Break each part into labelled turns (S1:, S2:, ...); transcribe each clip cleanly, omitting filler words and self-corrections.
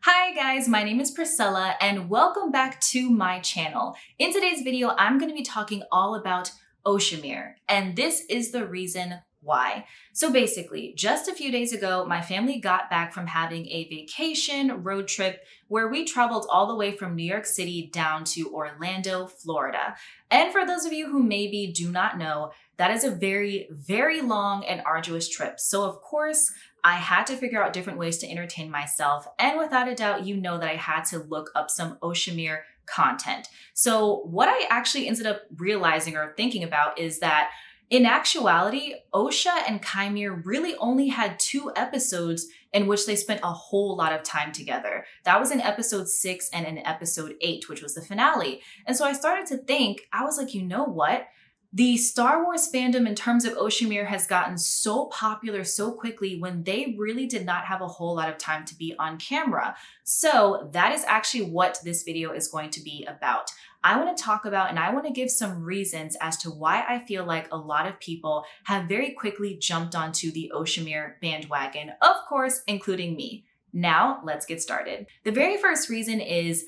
S1: Hi guys, my name is Priscilla and welcome back to my channel. In today's video, I'm going to be talking all about Oshamir, and this is the reason why. So basically, just a few days ago, my family got back from having a vacation road trip where we traveled all the way from New York City down to Orlando, Florida. And for those of you who maybe do not know, that is a very, very long and arduous trip. So of course, I had to figure out different ways to entertain myself. And without a doubt, you know that I had to look up some Oshamir content. So what I actually ended up realizing or thinking about is that in actuality, OSHA and QIMIR really only had 2 episodes in which they spent a whole lot of time together. That was in episode 6 and in episode 8, which was the finale. And so I started to think, I was like, you know what? The Star Wars fandom in terms of Oshamir has gotten so popular so quickly when they really did not have a whole lot of time to be on camera. So that is actually what this video is going to be about. I want to talk about and I want to give some reasons as to why I feel like a lot of people have very quickly jumped onto the Oshamir bandwagon, of course, including me. Now, let's get started. The very first reason is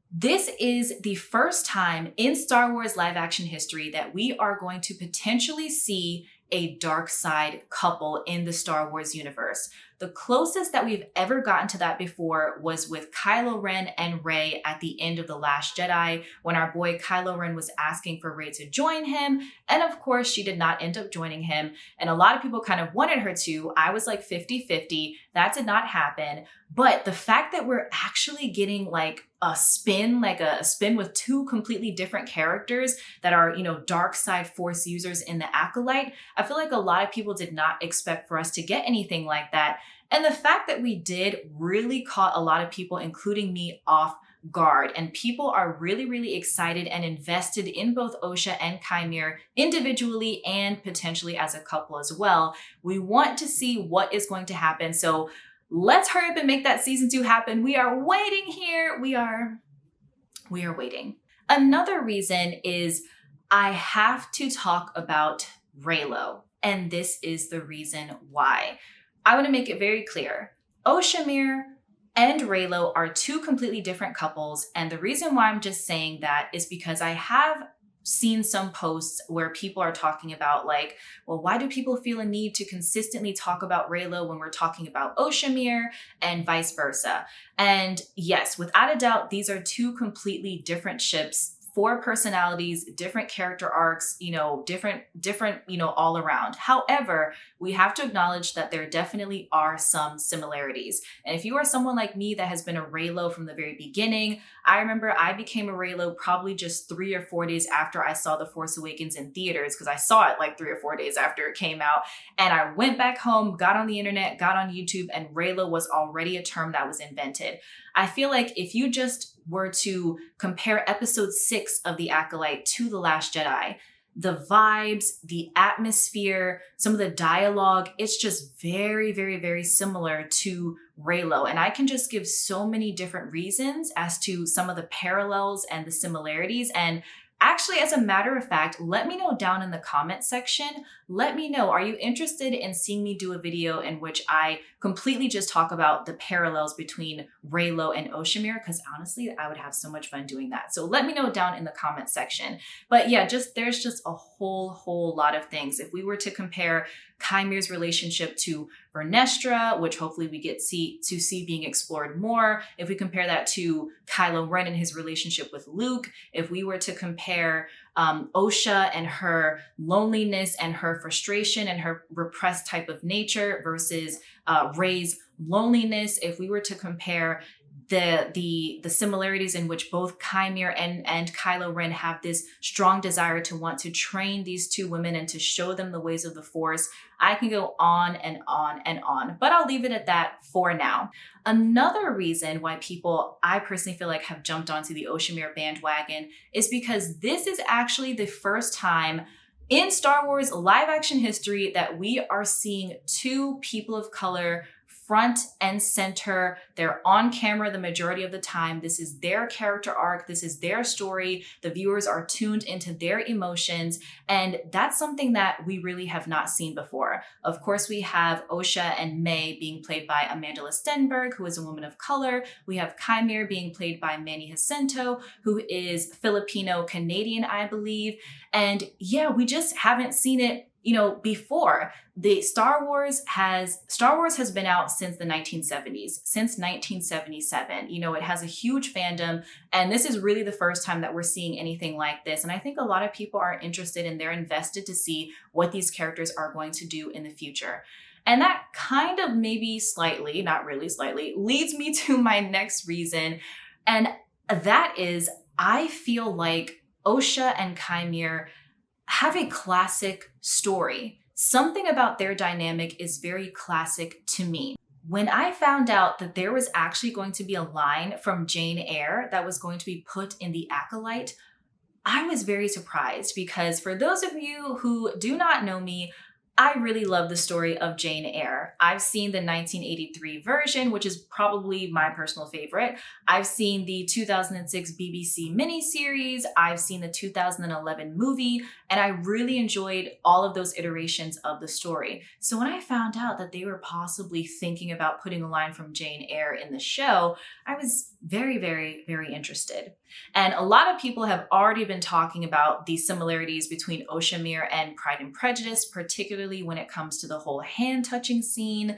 S1: this is the first time in Star Wars live action history that we are going to potentially see a dark side couple in the Star Wars universe. The closest that we've ever gotten to that before was with Kylo Ren and Rey at the end of The Last Jedi, when our boy Kylo Ren was asking for Rey to join him. And of course, she did not end up joining him. And a lot of people kind of wanted her to. I was like 50-50. That did not happen. But the fact that we're actually getting like a spin with 2 completely different characters that are, dark side force users in the Acolyte, I feel like a lot of people did not expect for us to get anything like that. And the fact that we did really caught a lot of people, including me, off guard. And people are really, really excited and invested in both OSHA and QIMIR individually and potentially as a couple as well. We want to see what is going to happen. So let's hurry up and make that season 2 happen. We are waiting here. We are waiting. Another reason is I have to talk about Reylo. And this is the reason why. I want to make it very clear. Oshamir and Reylo are 2 completely different couples. And the reason why I'm just saying that is because I have seen some posts where people are talking about like, well, why do people feel a need to consistently talk about Reylo when we're talking about Oshamir and vice versa? And yes, without a doubt, these are 2 completely different ships, 4 personalities, different character arcs, different, all around. However, we have to acknowledge that there definitely are some similarities. And if you are someone like me that has been a Reylo from the very beginning, I remember I became a Reylo probably just 3 or 4 days after I saw The Force Awakens in theaters, because I saw it like 3 or 4 days after it came out. And I went back home, got on the internet, got on YouTube, and Reylo was already a term that was invented. I feel like if you just were to compare episode 6 of The Acolyte to The Last Jedi, the vibes, the atmosphere, some of the dialogue, it's just very, very, very similar to Reylo. And I can just give so many different reasons as to some of the parallels and the similarities. And actually, as a matter of fact, let me know down in the comment section. Let me know, are you interested in seeing me do a video in which I completely just talk about the parallels between Reylo and Oshamir? Because honestly, I would have so much fun doing that. So let me know down in the comment section. But yeah, there's just a whole lot of things. If we were to compare QIMIR's relationship to Vernestra, which hopefully we get to see being explored more. If we compare that to Kylo Ren and his relationship with Luke, if we were to compare OSHA and her loneliness and her frustration and her repressed type of nature versus Rey's loneliness, if we were to compare the similarities in which both QIMIR and Kylo Ren have this strong desire to want to train these 2 women and to show them the ways of the Force, I can go on and on and on, but I'll leave it at that for now. Another reason why people, I personally feel like, have jumped onto the Oshamir bandwagon is because this is actually the first time in Star Wars live action history that we are seeing 2 people of color front and center. They're on camera the majority of the time. This is their character arc. This is their story. The viewers are tuned into their emotions. And that's something that we really have not seen before. Of course, we have OSHA and May being played by Amanda Stenberg, who is a woman of color. We have Kyimir being played by Manny Jacinto, who is Filipino-Canadian, I believe. And yeah, we just haven't seen it before. The Star Wars has been out since the 1970s, since 1977. It has a huge fandom, and this is really the first time that we're seeing anything like this. And I think a lot of people are interested and they're invested to see what these characters are going to do in the future. And that kind of maybe slightly, not really slightly, leads me to my next reason. And that is, I feel like OSHA and Kyimir have a classic story. Something about their dynamic is very classic to me. When I found out that there was actually going to be a line from Jane Eyre that was going to be put in the Acolyte, I was very surprised, because for those of you who do not know me, I really love the story of Jane Eyre. I've seen the 1983 version, which is probably my personal favorite. I've seen the 2006 BBC miniseries. I've seen the 2011 movie, and I really enjoyed all of those iterations of the story. So when I found out that they were possibly thinking about putting a line from Jane Eyre in the show, I was very, very, very interested. And a lot of people have already been talking about the similarities between Oshamir and Pride and Prejudice, particularly when it comes to the whole hand-touching scene.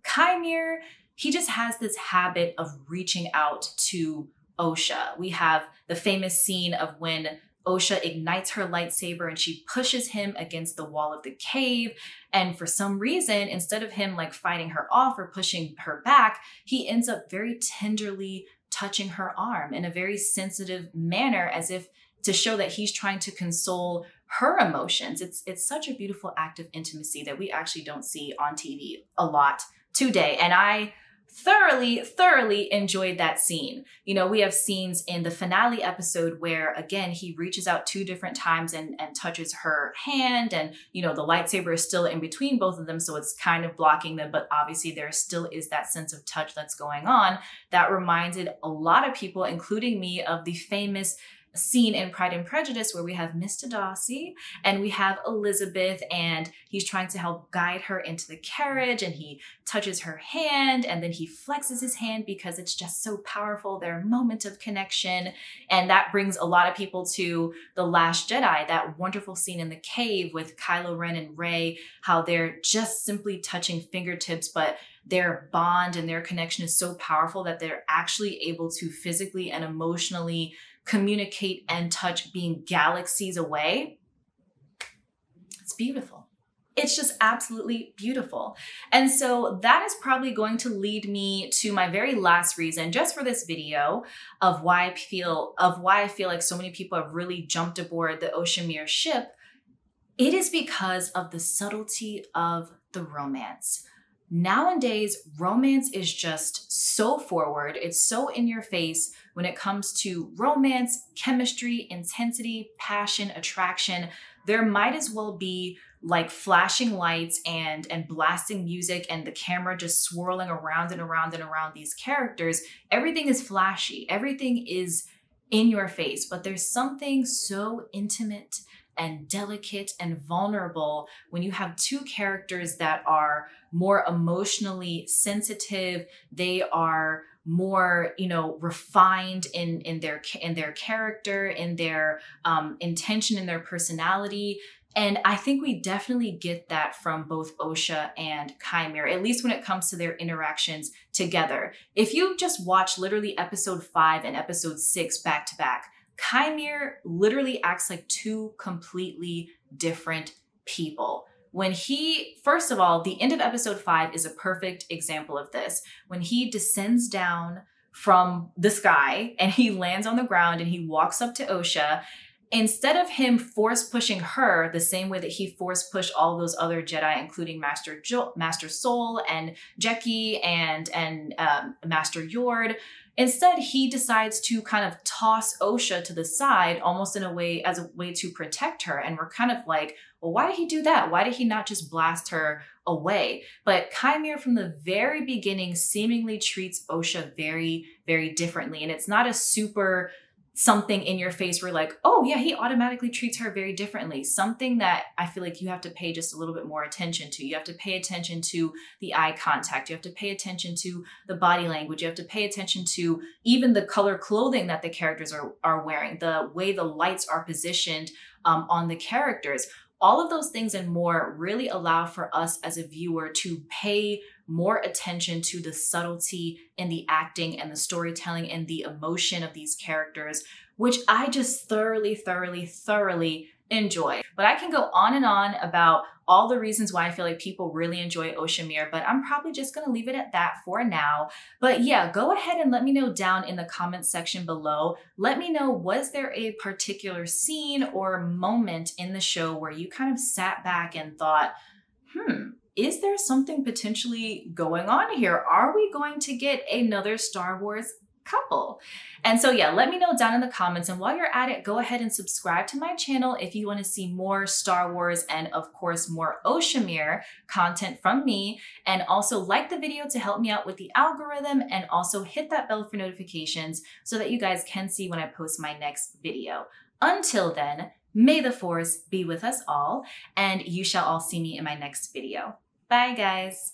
S1: Kyimir, he just has this habit of reaching out to OSHA. We have the famous scene of when OSHA ignites her lightsaber and she pushes him against the wall of the cave. And for some reason, instead of him fighting her off or pushing her back, he ends up very tenderly touching her arm in a very sensitive manner, as if to show that he's trying to console her emotions. It's such a beautiful act of intimacy that we actually don't see on TV a lot today. And I thoroughly enjoyed that scene. We have scenes in the finale episode where, again, he reaches out 2 different times and touches her hand, and the lightsaber is still in between both of them, so it's kind of blocking them, but obviously there still is that sense of touch that's going on. That reminded a lot of people, including me, of the famous scene in Pride and Prejudice where we have Mr. Darcy and we have Elizabeth, and he's trying to help guide her into the carriage, and he touches her hand and then he flexes his hand because it's just so powerful, their moment of connection. And that brings a lot of people to The Last Jedi, that wonderful scene in the cave with Kylo Ren and Rey, how they're just simply touching fingertips, but their bond and their connection is so powerful that they're actually able to physically and emotionally communicate and touch, being galaxies away. It's beautiful. It's just absolutely beautiful. And so that is probably going to lead me to my very last reason, just for this video, of why I feel like so many people have really jumped aboard the Oshamir ship. It is because of the subtlety of the romance. Nowadays, romance is just so forward. It's so in your face when it comes to romance, chemistry, intensity, passion, attraction. There might as well be flashing lights and blasting music and the camera just swirling around and around and around these characters. Everything is flashy. Everything is in your face, but there's something so intimate and delicate and vulnerable when you have 2 characters that are more emotionally sensitive. They are more, refined in their character, in their intention, in their personality. And I think we definitely get that from both OSHA and Kyimir, at least when it comes to their interactions together. If you just watch literally episode 5 and episode 6 back to back, Kyimir literally acts like 2 completely different people. First of all, the end of episode 5 is a perfect example of this. When he descends down from the sky and he lands on the ground and he walks up to OSHA, instead of him force pushing her the same way that he force pushed all those other Jedi, including Master Soul and Jeki and Master Yord, instead he decides to kind of toss OSHA to the side, almost in a way as a way to protect her. And we're kind of like, well, why did he do that? Why did he not just blast her away? But Qimir from the very beginning seemingly treats OSHA very, very differently. And it's not a super something in your face where like, oh yeah, he automatically treats her very differently. Something that I feel like you have to pay just a little bit more attention to. You have to pay attention to the eye contact. You have to pay attention to the body language. You have to pay attention to even the color clothing that the characters are wearing, the way the lights are positioned on the characters. All of those things and more really allow for us as a viewer to pay more attention to the subtlety in the acting and the storytelling and the emotion of these characters, which I just thoroughly enjoy. But I can go on and on about all the reasons why I feel like people really enjoy Oshamir, but I'm probably just gonna leave it at that for now. But yeah, go ahead and let me know down in the comments section below. Let me know, was there a particular scene or moment in the show where you kind of sat back and thought, is there something potentially going on here? Are we going to get another Star Wars couple? And so yeah, let me know down in the comments. And while you're at it, go ahead and subscribe to my channel if you want to see more Star Wars and of course more Oshamir content from me. And also like the video to help me out with the algorithm, and also hit that bell for notifications so that you guys can see when I post my next video. Until then, may the Force be with us all, and you shall all see me in my next video. Bye guys.